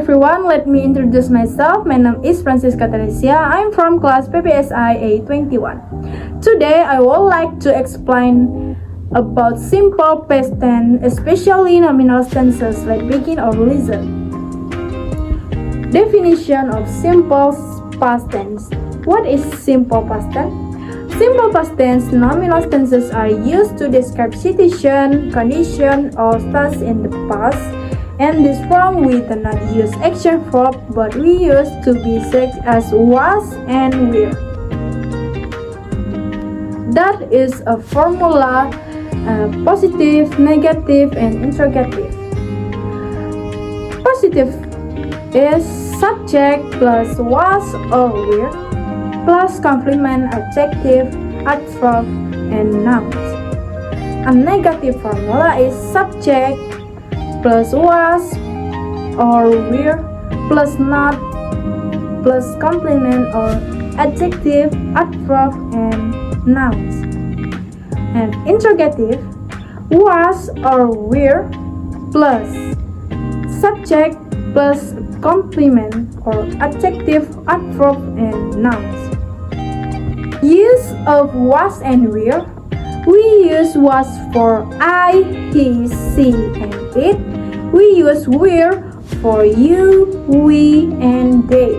everyone, let me introduce myself. My name is Fransiska Teresia. I'm from class PPSI A21. Today I would like to explain about simple past tense, especially nominal tenses like begin or listen. Definition of simple past tense. What is simple past tense? Simple past tense nominal tenses are used to describe situation, condition, or status in the past, and this form we do not use action verb, but we use to be such as was and were. That is a formula, positive, negative, and interrogative. Positive is subject plus was or were plus complement, adjective, adverb, and nouns. A negative formula is subject plus was or were plus not plus complement or adjective, adverb, and nouns. And interrogative, was or were plus subject plus complement or adjective, adverb, and nouns. Use of was and were. We use was for I, he, she, and it. We use were for you, we, and they.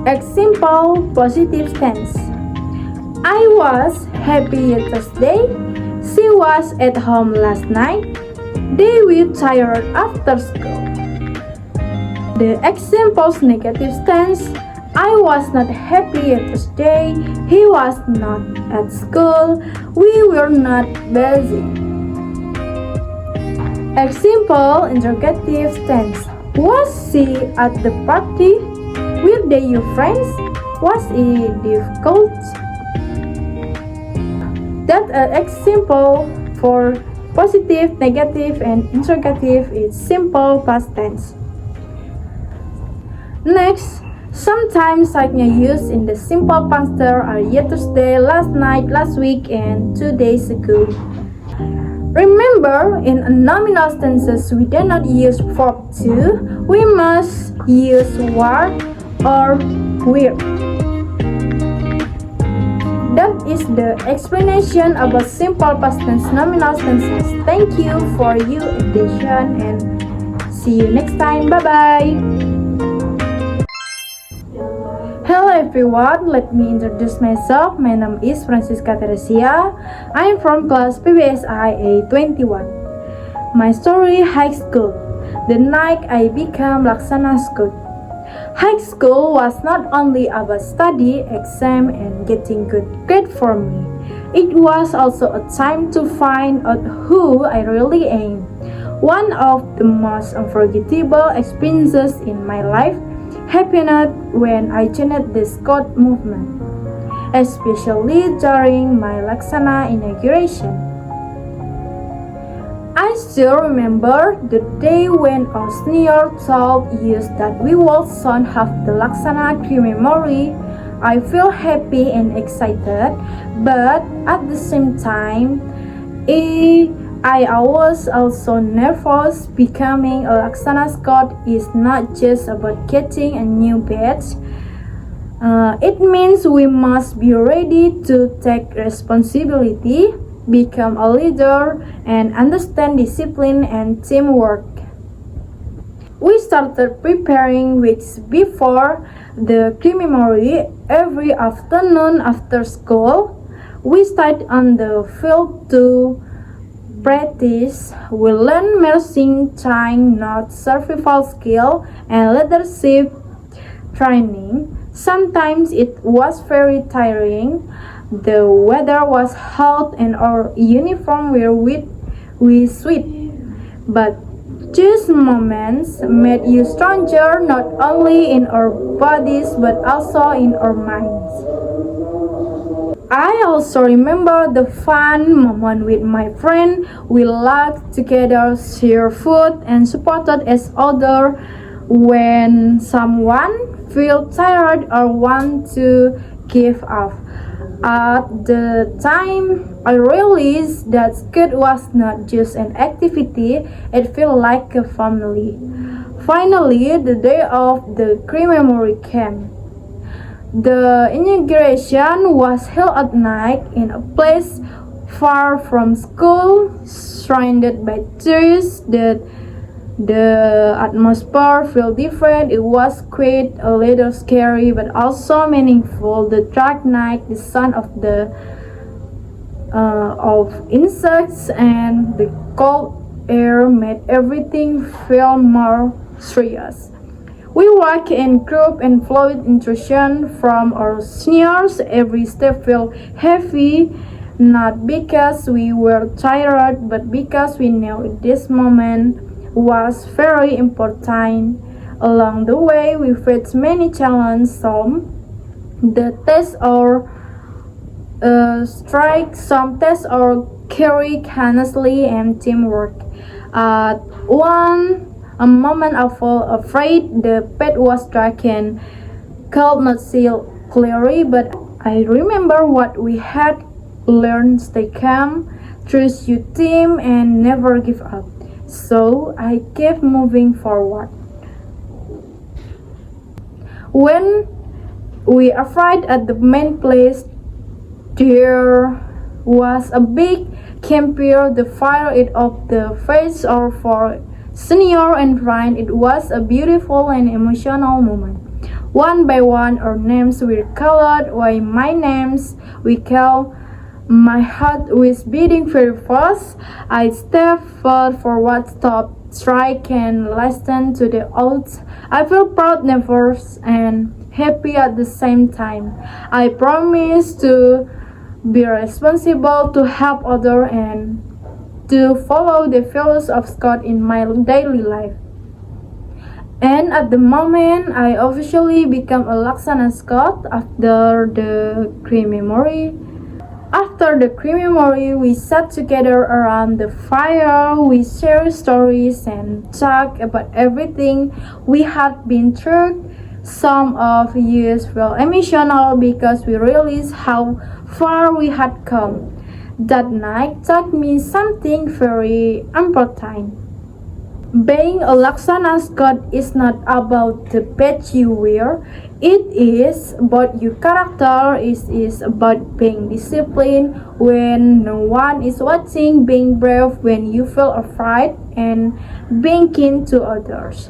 Example positive tense. I was happy yesterday. She was at home last night. They were tired after school. The examples negative tense. I was not happy yesterday. He was not at school. We were not busy. Example interrogative tense. Was she at the party? Were they your friends? Was it difficult? That example for positive, negative, and interrogative is simple past tense. Next, sometimes signs used in the simple past tense are yesterday, last night, last week, and 2 days ago. Remember, in nominal tenses, we do not use verb to. We must use were or were. That is the explanation about simple past tense nominal tenses. Thank you for your attention and see you next time. Bye-bye. Hello everyone, let me introduce myself. My name is Fransiska Teresia. I am from class PPSI A21. My story: high school. The night I became Laksana School. High school was not only about study, exam, and getting good grade for me. It was also a time to find out who I really am. One of the most unforgettable experiences in my life happened when I joined the Scout movement, especially during my Laksana inauguration. I still remember the day when our senior told us that we would soon have the Laksana memory. I feel happy and excited, but at the same time, I was also nervous. Becoming a Laksana Scout is not just about getting a new badge. It means we must be ready to take responsibility, become a leader, and understand discipline and teamwork. We started preparing weeks before the memory. Every afternoon after school, we stayed on the field to practice. We learn marching, trying not survival skill, and leadership training. Sometimes it was very tiring. The weather was hot and our uniform were wet. We sweat, but these moments made you stronger, not only in our bodies but also in our minds. I also remember the fun moment with my friend. We laughed together, shared food, and supported each other when someone felt tired or want to give up. At the time, I realized that Scout was not just an activity, it felt like a family. Finally, the day of the crew memory came. The inauguration was held at night in a place far from school, surrounded by trees. The atmosphere felt different. It was quite a little scary, but also meaningful. The dark night, the sound of insects, and the cold air made everything feel more serious. We walked in group and followed instruction from our seniors. Every step felt heavy, not because we were tired, but because we knew this moment was very important. Along the way, we faced many challenges, some the test or strike, some tests or carry honestly and teamwork. At one a moment I felt afraid the path was dark and could not see clearly, but I remember what we had learned: stay calm, trust your team, and never give up. So I kept moving forward. When we arrived at the main place, there was a big campfire. The fire lit up the face of for senior and friend. It was a beautiful and emotional moment. One by one, our names were called. While my names we called, my heart was beating very fast. I stepped forward, stopped, strike, and listened to the oaths. I felt proud, nervous, and happy at the same time. I promised to be responsible, to help others, and to follow the values of Scott in my daily life. And at the moment, I officially became a Laksana Scott after the crew memory. After the crew memory, we sat together around the fire. We shared stories and talked about everything we had been through. Some of us felt emotional because we realized how far we had come. That night taught me something very important. Being a Laksana Scott is not about the badge you wear. It is about your character. It is about being disciplined when no one is watching, being brave when you feel afraid, and being kind to others.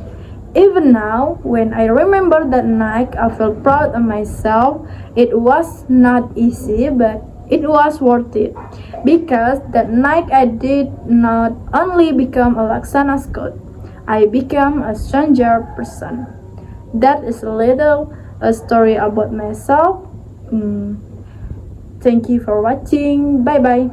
Even now, when I remember that night, I feel proud of myself. It was not easy, but it was worth it. Because that night I did not only become a Laksana Scott, I became a stranger person. That is a story about myself. Thank you for watching. Bye bye.